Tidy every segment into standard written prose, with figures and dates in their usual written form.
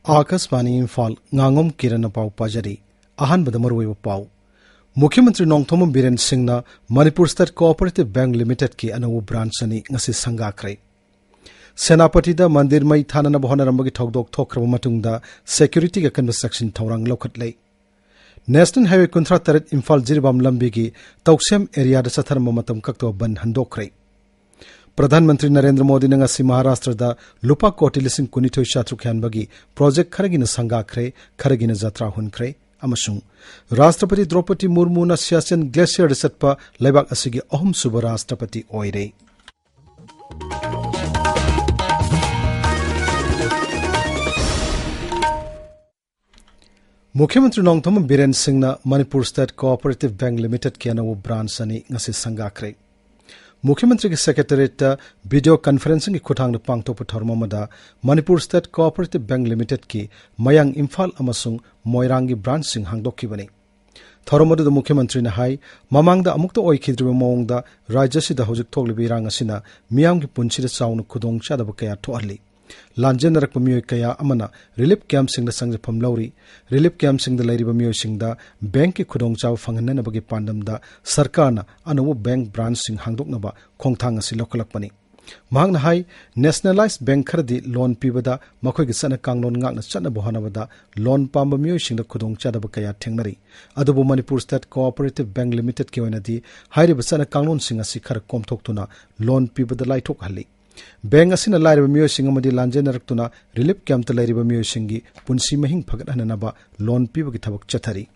Akashvani Imphal Ngangom Kiran पाव पाजरी अहानबद मरुवे पाव मुख्यमंत्री Nongthom Biren Singh Manipur state cooperative bank limited की अनौ ब्रांच अनि ngasi संगाखरे सेनापति मंदिर मई थाना होनरंबगी थौदोक थोख्रब मतुंगदा सिक्योरिटी का कंस्ट्रक्शन थौरंग लौखटले नेशनल हाईवे 38 इम्फाल जिरिबाम लंबी की तौसेम एरिया चथरम मतम कक्तो बन हंदोखरे प्रधानमंत्री नरेंद्र मोदी ने महाराष्ट्र लुपा कोटी 19,930 प्रोजेक्ट खरगिन संगाखरे खरगिन जत्रा हुनखरे राष्ट्रपति द्रौपदी मुर्मू सियाचेन ग्लेशियर चटप लेबाक असिगी अहम सुब राष्ट्रपति ओइरे मुख्यमंत्री Nongthom Biren Singh Manipur state cooperative bank limited की अनौ ब्रांच अनि ngasi संगाखरे मुख्यमंत्री की सेक्रेटरीट वीडियो कॉन्फ्रेंसिंग की खुथांग पांगथोप थौरमदा Manipur state cooperative bank limited की मयांग इम्फाल अमसुंग मोइरांग की ब्रांच सिंह हांगदोखिबनी थौरमदुद मुख्यमंत्री ने हाई ममांगदा अमुक्त ओइखिद्रिबे मोंगदा राज्यसिदा हौजिक थोगलिबे इरांग असिना मियाम की पुंसिदा चाउन खुदोंग चादब कया थोहली लांजेनरक मियोय कया अमना रिलीफ कैंप सिंह संगफम लौरी रिलीफ कैंप सिंह लैरिबे मियोय सिंहदा बैंक की खुदोंग चाव फंगननबगे पांडमदा सरकारना अनौ बैंक ब्रांच सिंह हांगदोकनबा खोंगथांग असि लौखलकपनी महांगना हाई नेशनलाइज बैंक खरदी लोन पीबदा मखोय गी सना कांगलोन ngakna चनब होनबदा लोन पांब मियोय सिंह खुदोंग चादब कया थेंगनरी अदुबु Manipur state cooperative bank limited की ओइनादी हाइरिबे सना कांगलोन सिंह असि खर कोमथोक्तुना लोन पीबदा लाइथोकहली बैंक असिना लाइरबे मियोय सिंह अमदी लांजेनरक्तुना रिलीफ कैंप लाइरबे मियोय सिंहगी पुंसी महिंग फगदहननबा लोन पीबगी थबक चथरी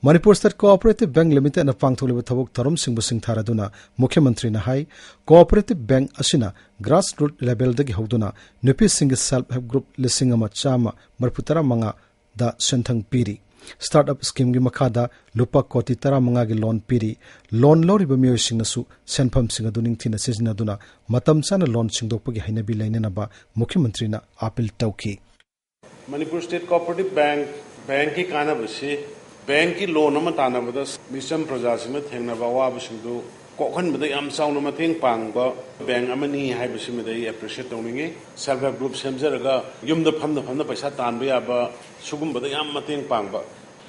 Manipur state cooperative bank limited न पांगथोलिबे थबक थरम सिंह सिंथारदुना मुख्यमंत्री न हाई कोऑपरेटिव बैंक असिना ग्रास रूट लेवल दगी हौदुना नुपी सिंह सेल्फ हेल्प ग्रुप 1,145 दा सेंथंग पीरी स्टार्टअप स्कीम की मखादा लुपा कोटी 15 की लोन पीरी लोन लौरिबे मियोय सिंहसु सेनफम सिंह अदु निंगथिना सिजनदुना मतम चाना लोन सिंगदोकपगी हैनबी लैननबा मुख्यमंत्री न अपील तौकी मणिपुर स्टेट कोऑपरेटिव बैंक की कानबसी बैंक की लोन अमा तानबदा मिसम प्रजासिंग थेंगनबा वाबसिंगदु कोखनबदा याम चाउना मतेंग पांगबा बैंक अमनी हाइबसिमदai एप्रिशिएट तौनिंगे सेल्फ हेल्प ग्रुप सेमजरगा युमदा फमदा पैसा तानबा याबा सुगुमबदा याम मतेंग पांगबा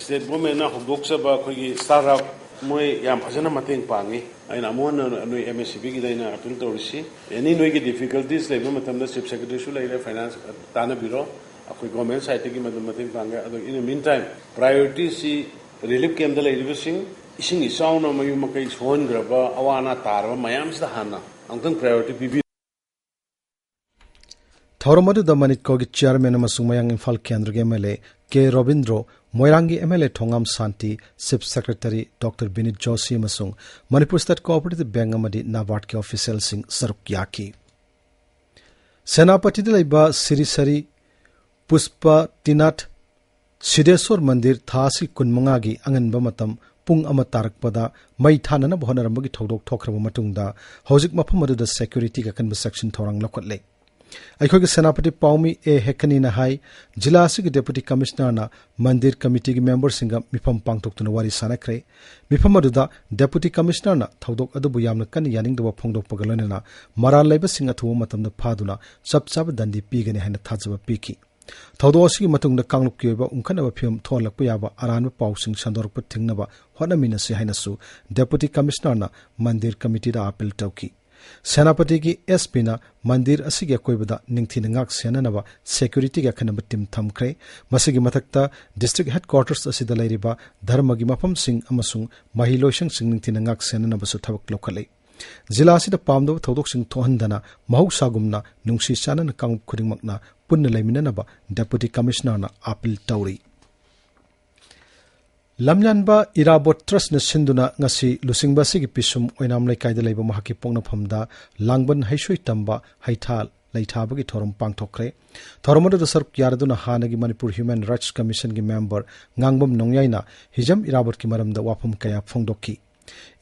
स्टेट गवर्नमेंट ना होदोक्सबा अखोगी स्टार्टअप मोय याम फजना मतेंग पांगी आइना मोन नोय एमएससीबी की दैना अपील तौरिसी एनी नोय की डिफिकल्टीज लेबा मतमदा चीफ सेक्रेटरी सु लेरे फाइनेंस ताना बिरो अखोई गवर्नमेंट साइड की मतेंग पांगे अदो in the meantime priority सी रिलीफ कैंप दा लेरिबसिंग इसिंग इसाउना मयु मकई सोनग्रबा अवाना तारबा मयामसिदा हाना अंगतंग प्रायोरिटी पीबी थौरमदु द मनिको की चेयरमैन अमसुंग मयांग इम्फाल केंद्र के एमएलए के रविंद्रो मोइरांगी MLA Thongam Shanti chief secretary doctor Vineet Joshi अमसुंग मणिपुर स्टेट कोऑपरेटिव बैंक अमदी नाबार्ड के ऑफिशियल सिंह सरुक याकी सेनापति लैबा सिरिसरी पुष्पा तिनाथ सिद्धेश्वर मंदिर थासी कुनमंगा की अंगनबा मतम पुंग अमा तारकपदा मई थानना होनरंबगी थौदोक थोख्रब मतुंगदा हौजिक मफम अदुदा सिक्योरिटी का कंस्ट्रक्शन थौरंग लौखटले अखोगे सेनापति पाउमी ए हेकनी न हाई जिला के डेप्यूटी कमिश्नर ना मंदिर कमिटी की मेंबर सिंह मिफम पांगतोक्तुना वारी सानखरे मिफम अदुदा डेप्यूटी कमिश्नर ना थौदोक अदुबु यामना कन यानिंगदबा फोंगदोकपगा लोइनना मराल लैबा सिंह अथुवा मतमदा फादुना चपचाब दंडी पीगने हैना थाजबा पीकी थौदोसी मतुंगदा कांगलुप की ओइबा उंखनबा फिल्म थोलक याबा अरानबा पाउसिंग संदोरप थिंगनबा होनमिनसे हैनसु डेप्यूटी कमिश्नर ना मंदिर कमिटी दा अपील तौकी सेनापति की एसपी ना मंदिर असिगे कोइबदा निंगथिन ngak सेननबा सिक्योरिटी का खनब टीम थमखरे मसिगी मथक्ता डिस्ट्रिक्ट हेडक्वार्टर्स असिदा लैरिबा धर्मगी मफम सिंह अमसुंग महिलोइसंग सिंह निंगथिन ngak सेननबा सु थबक लोखले जिला असिदा पामदब थौदोक सिंह थोहनदना महौसागुमना नुंगसी चानन कांगुप खुदिंगमकना पुन्न लैमिननबा डेप्यूटी कमिश्नर ना अपील तौरी लमयानबा इराबोट ट्रस्ट न सिंधुना ngasi लुसिंगबासिगी पिसुम ओइनाम लैकाइदा लैबा महाकी पोंगनफमदा लांगबन हैसोइ तंबा हैथाल लैथाबगी थोरम पांगथोखरे थोरमदो सरक यारदुना हानगी मणिपुर ह्यूमन राइट्स कमीशन की मेंबर ngangbom नोंयाइना हिजम इराबोट की मरमदा वाफम कया फोंगदोखी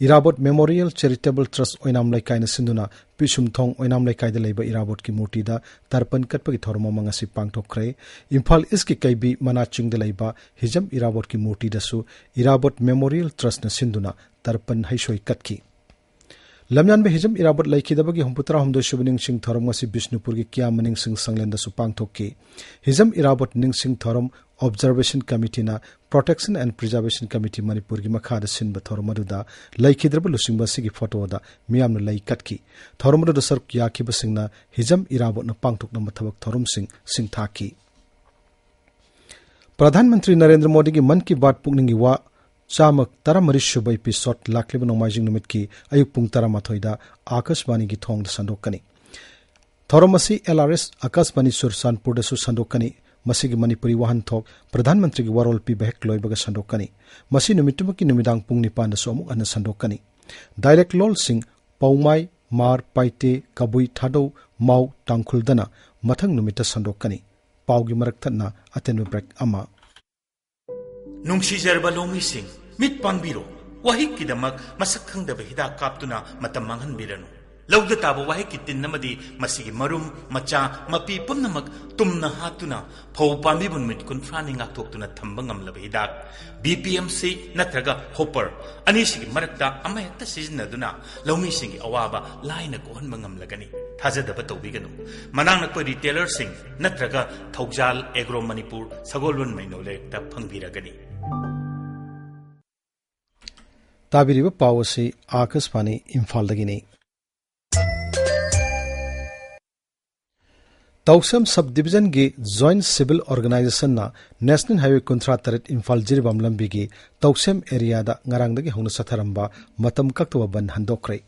इराबोट मेमोरियल चैरिटेबल ट्रस्ट ओइनाम लैकाइना सिंधुना पिसुम थोंग ओइनाम लैकाइदा लैबा इराबोट की मूर्तिदा तर्पण कटपगी थोरम मंगसी पांगथोखरे इम्फाल ईस्ट की कैबी मनाचिंगदा लैबा हिजम इराबोट की मूर्तिदसु इराबोट मेमोरियल ट्रस्ट न सिंधुना तर्पण हैसोइ kutki lamyan be hijam irabot laikidabagi humputara humdo shubining sing thorom ngasi Bishnupur gi kya maning sing sanglenda su pangthokki hijam irabot ning sing thorom observation committee na protection and preservation committee Manipur gi makhada sinba thorom aduda laikidraba lusingba sigi photo da miyamna laikatki thorom aduda sark yakhi basingna hijam irabot na pangthok na mathabak thorom sing thaki Pradhanmantri Narendra Modi gi Man ki Baat pukningi wa Chamak Taramarish by Pisot Lakliban Omajing Numitki Ayupung Taramathoida Akashbani gi thong sandokani Thoromasi LRS Akashbani sur Sanpur da su sandokani Masigi Manipuri wahan thok Pradhanmantri gi warol pi behek loibaga sandokani Masi numitumaki numidang pung nipan da somuk ana sandokani Direct lol sing Paumai Mar Paite Kabui Thado Mau Tangkhuldana Mathang numita sandokani Paugi marakthana atenwe break ama Nungsijarba lomising mit pangbiro wahik kidamak masak khangdaba hidak kaptuna matam manghanbiranu lawda tabo wahik kitin namadi masigi marum macha mapi pumnamak tumna hatuna phau pambi bunmit kunfrani ngaktoktuna thamba ngamlaba hidak BPMC natraga hopper anisigi marakta amayakta sizinaduna lomising awaba laina kohanba ngamlagani thajadaba tawbiganu manang nakpa retailer sing natraga Thaujal Agro Manipur Sagolun Mainolekta phangbiragani Tabiriba Pawasi Akashbani Imphal dagini Tauksam Subdivision gi Joint Civil Organization na National Highway Kuntra Taret Imphal Jiribam Lambi gi Tauksam area da ngarang dagi hongna satharamba matam kaktawa ban handokre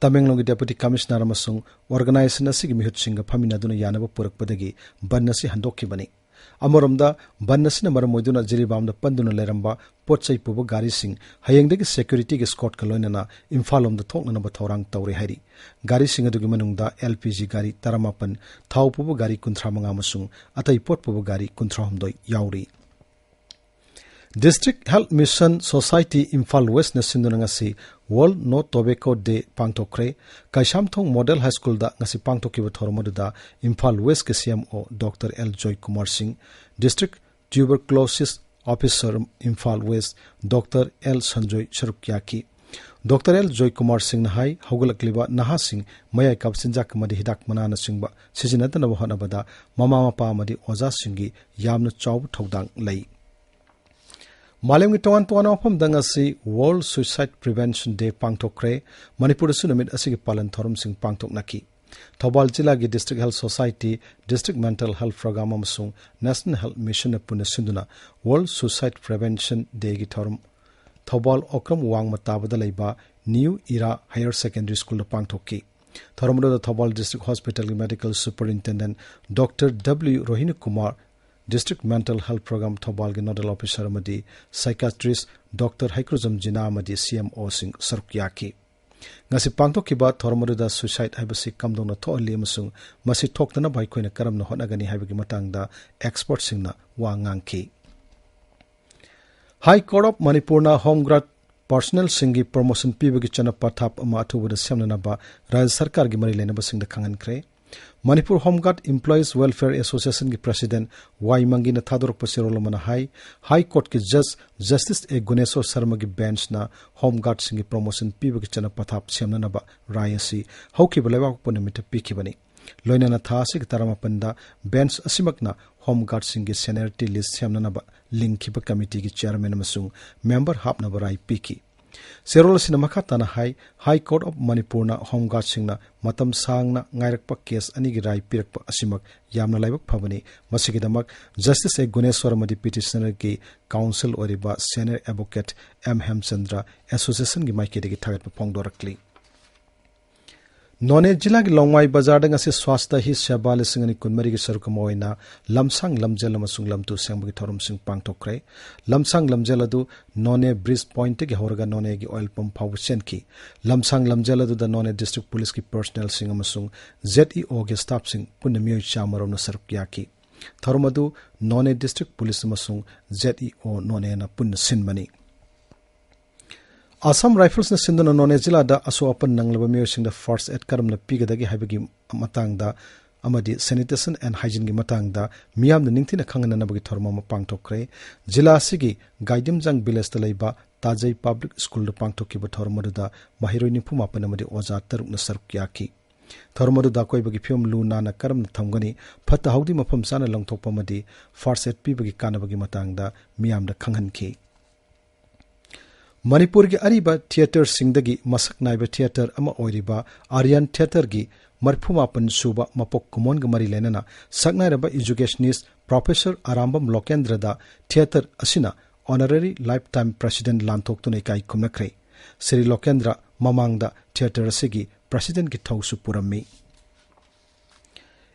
Tamenglong gi Deputy Commissioner amasung organization asigi mihut singa phamina duna yanaba purakpadagi ban nasi handokki bani Amoromda Bannasina Maramoiduna Jiribam the Panduna Leramba, Potsai Puba Gari Singh, Hayangdegi security Scott Kalonana, Imphalom the Toknana Batorang Tauri Hari, Gari Singh Dugumanunda, LPG Gari, Taramapan, Tau Pubu Gari Kuntramangamasung, Atai Pot Pubu Gari Kuntrahamdoi Yauri. District Health Mission Society Imphal West Nasindunangasi World No Tobacco Day Pangtokre Kaishamthong Model High School da ngasi pangtokiba thormoduda Imphal West ke CMO Dr. L. Joy Kumar Singh District Tuberculosis Officer Imphal West Dr. L. Sanjoy Sharukyaki Dr. L. Joy Kumar Singh Nahai Hogulakliba Naha Singh Maya Kapsinjak Madi Hidak Manana Singba Sijinatana Hanabada Mama Mapa Madi Oza Singhi Yamna Chaw Thodang Lay Malam ki tawan wafam dangasi World Suicide Prevention Day pangtokre Manipur sunamit asigi palan thorum sing pangtok naki Thobal Jilla gi District Health Society District Mental Health Program amasung National Health Mission puna sinduna World Suicide Prevention Day gi thorum Thobal Okram Wang matabada leiba New Era Higher Secondary School da pangtokki Thoromdo da Thobal District Hospital Medical Superintendent Dr. W. Rohini Kumar District Mental Health Program Thobal gi Nodal Officer Amadi Psychiatrist Dr. Haikruzam Jina Amadi CMO Singh Sarukyaki Ngasi pangtokiba Thormoda suicide haibasi kamdongna thoali amasung masi thoktana baikoina karamna honagani haibagi matangda expert singna wa ngangki High Court of Manipurna Homegrad Personnel Singi Promotion Pibagi Chana Pathap ama atubada semnana ba Rajya Sarkar gi mari lenaba singda khangan kre Manipur Homeguard Employees Welfare Association ki President Y Mangina Thadorok Pasirolomana High Court ki Judge Justice A Guneswar Sharma ki bench na Homeguard singi promotion piba ki chana pathap semna ba Rayasi Hauki Balewa Ponimita Pikibani Loinana Thasi ki Taramapanda bench asimakna Homeguard singi seniority list semna ba Linkipa Committee ki Chairman Masung Member Hapna Barai Piki Serol Sinamakatana High Court of Manipurna Homeguard Singna Matam Sangna Ngairakpa case Anigi Rai Pirakpa Asimak Yamna Laibak Pavani Masikidamak Justice A Guneswar Madi Petitioner ki Council Oriba Senior Advocate M. Hemchandra Association ki Maikedi Target Pongdorakli None Jilla ki Longwai Bazar ngasi swasta hi Shabal Singani Kunmari ki Sarukamoina Lamsang Lamjel Masung Lamtu Sangbi Thorum Sing Pangtokre Lamsang Lamjeladu None Breeze Point ki Horga None ki oil pump Pawsen ki Lamsang Lamjeladu the None District Police ki personnel sing Masung ZEO ki staff sing Punamio Chamarom na Sarukyaki Thormadu None District Police Masung ZEO None na Pun Sinmani Assam Rifles na sinduna None Jilla da aso apan nanglaba miyo sing da first aid karam na pigadagi haibagi matang da amadi sanitation and hygiene gi matang da miyam na ningthi na khangana na bagi thorma ma pangtokre Jilla sigi Gaidim Jang village da leiba ताजई public school पांगथोकिब थौरमदुदा महिरोई निफु मापन अमदि ओजा तरुकना सरुक याखि थौरमदुदा कोइबगी फियम लु नाना करम थमगनी फत्ता हौदी मफम साना लंगथोकपमदि फर्स्ट एड पीबगी कानबगी मतंगदा मियामदा खंगहनखि मणिपुर की अरीबा थिएटर सिंगदगी मसक नाइबा थिएटर अमा ओइरिबा आर्यन थिएटर की मरफुमापन सुबा मपोक कुमोन ग मरी लेनना सकनाइरबा एजुकेशनिस्ट प्रोफेसर आरामबम लोकेंद्रदा थिएटर असिना ऑनररी लाइफ टाइम प्रेसिडेंट लांथोक्तुनै काई कुमनख्रे श्री लोकेंद्र ममांगदा थिएटर असिगी प्रेसिडेंट की थौसु पुरम्मी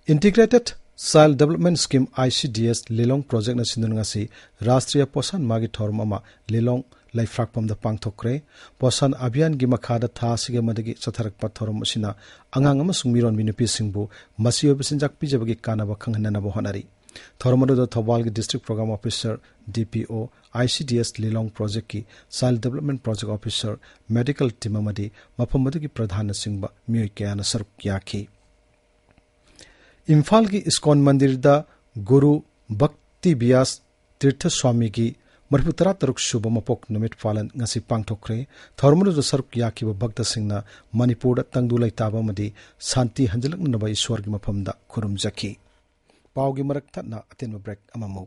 integrated child development scheme ICDS Lilong project न सिंदुनगासी राष्ट्रीय पोषण मागी थौरम अमा लिलोंग लाइफ्राकपमदा पांगथोक्रे पोषण अभियान की मखादा थासिगे मदगी सथरकपा थौरम असिना अंगांग अमसुंग मिरोन मिनुपीसिंगबु मसियोब सिंजाक पिजबगी कानाबा खंगहननाबो होनारी थौरमदुदा थौबाल की district programme officer DPO ICDS Lilong project की child development project officer medical team अमदी मफमदगी प्रधान सिंगबा मियोय कयाना सरुक याखि इम्फाल की इस्कॉन मंदिर दा गुरु भक्ति व्यास तीर्थ स्वामी की मरफुतरा तरुक शुभ मपोक नुमित पालन ngasi पांगथोक्रे थौरमदुदा सरुक याखिब भक्त सिंगना मणिपुर तंगदुलै ताबा मदि शांति हंजलकनबा ईश्वर की मफमदा खुरुमजखि पावगी मरक थना अतेन ब्रेक अममु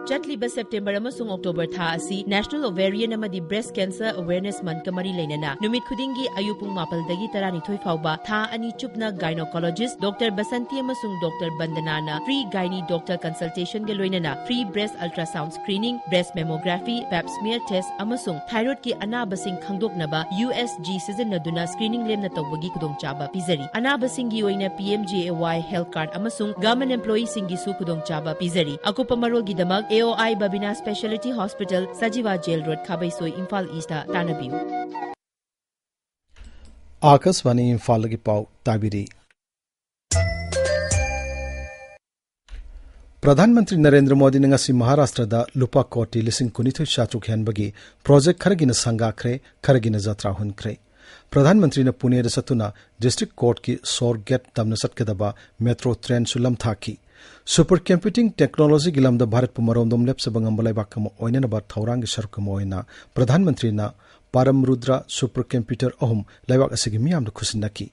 चटलिबा सेप्टेम्बर अमसुंग अक्टोबर था असि नेशनल ओवेरियन अमदी ब्रेस्ट कैंसर अवेयरनेस मंथ का मरी लेनना नुमित खुदिंगी अयुपुंग मापलदगी तरानिथोय फाउबा था अनि चुपना गायनोकोलॉजिस्ट डॉक्टर बसंती अमसुंग डॉक्टर बंदनाना फ्री गायनी डॉक्टर कंसल्टेशन के लोइनना free breast ultrasound screening breast mammography pap smear test अमसुंग थायराइड की अनाबसिंग खंगदोकनबा USG सिजनदुना स्क्रीनिंग लेमना तौबगी खुदोंचाबा पिजरी अनाबसिंगी ओइना PMJAY हेल्थ कार्ड अमसुंग गवर्नमेंट एम्प्लॉई सिंगी सु खुदोंचाबा पिजरी अकुपा मरोगी दमक AOI Babina Specialty Hospital Sajiva Jail Road Khabaisoi Imphal East Tanabiu Akashvani Imphal की पाव ताबिरी प्रधानमंत्री नरेंद्र मोदी ने ngasi महाराष्ट्र दा लुपा कोटी लिसिंग कुनिथु शाचुक हेनबगी प्रोजेक्ट खरगिना संगाख्रे खरगिना जत्रा हुनख्रे प्रधानमंत्री ने पुणे दा सतुना डिस्ट्रिक्ट कोर्ट की सोर गेट तमना सटकेदबा मेट्रो ट्रेन सुलम थाकी सुपर कंप्यूटिंग टेक्नोलॉजी की lambda Bharat पुमरोमदम लेप्सबा ngambalaibakam oinanaba thawrang sarukam oina प्रधानमंत्री ना पारम रुद्रा सुपर कंप्यूटर अहम लाइबाक असigi मियाम खुसिनकी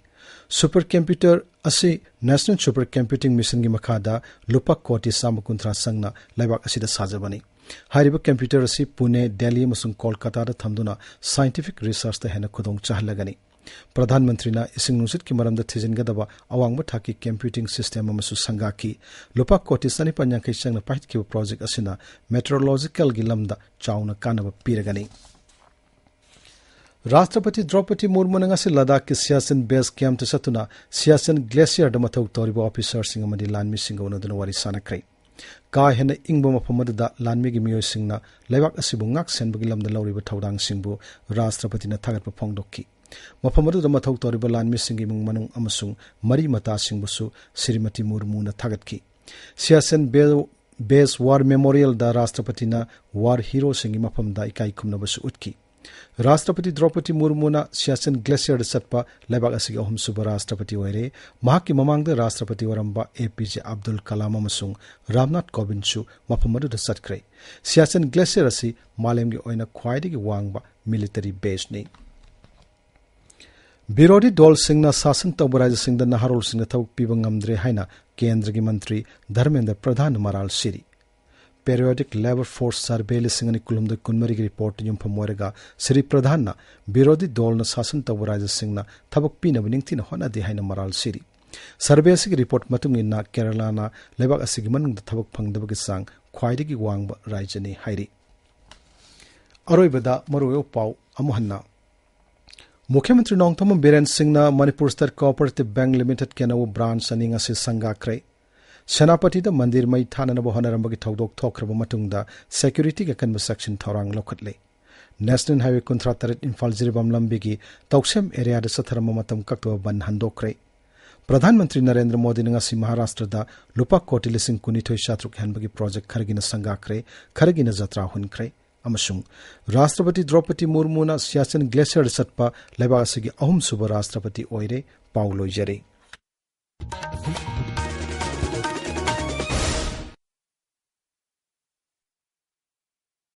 सुपर कंप्यूटर असी नेशनल सुपर कंप्यूटिंग मिशन की मखादा लुपा कोटी सामकुंथ्रा संगना लाइबाक असिदा साजबनी हारिबा कंप्यूटर असी पुणे दिल्ली अमसुंग कोलकाता दा थमदुना साइंटिफिक रिसर्च दा हेना खुदोंग चाहलगनी प्रधानमंत्री ना इसिंग नुसित की मरमदा थिजिनगदबा अवांग थाकी कंप्यूटिंग सिस्टम अमसु संगाकी लुपा कोटी सनी पंयांखै संगना पाहित की प्रोजेक्ट असिना मेट्रोलॉजिकल की लमदा चाउना कानबा पीरगनी राष्ट्रपति द्रौपदी मुर्मू ने लद्दाख की सियाचिन बेस कैंप सतुना सियाचिन ग्लेशियर मथौ तौरिबा ऑफिसर सिंग अमदी लानमी सिंग उनदुना वारी सानख्रे का हेन इंब मफमदुदा लानमी की मियोय सिंगना लेबाक असिबु ngak senbagi lamda lawriba thawdang singbu राष्ट्रपति ना थागतपा फोंगदोक्की मफमदुदा मथौ तौरिबा लानमी सिंगी मुंग मनुंग अमसुंग मरी मता सिंगबुसु श्रीमती मुर्मू ना थागतकी सियाचिन बेस वार मेमोरियल दा राष्ट्रपति ना वार हीरो सिंगी मफमदा इकाई खुमनबसु उतकी राष्ट्रपति द्रौपदी मुर्मू ना सियाचिन ग्लेशियर सत्पा लेबाक असigi अहम सुबा राष्ट्रपति ओइरे महाकी ममांगदा राष्ट्रपति वरंबा APJ अब्दुल कलाम अमसुंग रामनाथ कोविंद सु मफमदुदा सटख्रे सियाचिन ग्लेशियर असि मालेमगी ओइना ख्वाइदगी वांगबा मिलिटरी बेस ने विरोधी दल सिंगना शासन तौबा राज्य सिंगदा नहारोल सिंगना थौक पीबा ngamdre हाइना केंद्र की मंत्री धर्मेंद्र प्रधान मराल सिरी पेरियोडिक लेबर फोर्स सर्वे लिसिंगनी कुलुमद कुनमरी की रिपोर्ट युमफम मोरेगा श्री प्रधान ना विरोधी दल न शासन तौबा राज्य सिंगना थबक पीनब निंगथिन होनादे हाइना मराल सिरी सर्वे की रिपोर्ट मतुंगिना केरला ना लेबाक असigi मनुंगदा थबक फंगदबगी सांग ख्वाइदगी वांगबा राज्यनी हाइरी अरोइबदा मरुयो पाव अमुहन्ना मुख्यमंत्री Nongthom Biren Singh Manipur state cooperative bank limited के नव ब्रांच अनिंग असे संगाख्रे सेनापति दा मंदिर मई थाननब होनरंबगी थौदोक थोखरब मतुंगदा सिक्योरिटी के कन्व सेक्शन थौरांग लोखटले नेशनल हाईवे 38 इम्फाल जिरिबम लंबी तौसेम एरिया सथरम मतम कक्तब बन हंदोक्रे प्रधानमंत्री नरेंद्र मोदी ने महाराष्ट्र दा लुपा कोटी लिसिंग कुनिथोय शात्रुक हनबगी प्रोजेक्ट खरगिना संगाख्रे खरगिना जत्रा हुनख्रे अमसुंग राष्ट्रपति द्रौपदी मुर्मू ना सियाचिन ग्लेशियर सत्पा लेबाक असigi अहम सुब राष्ट्रपति ओइरे पाउ लोइजरे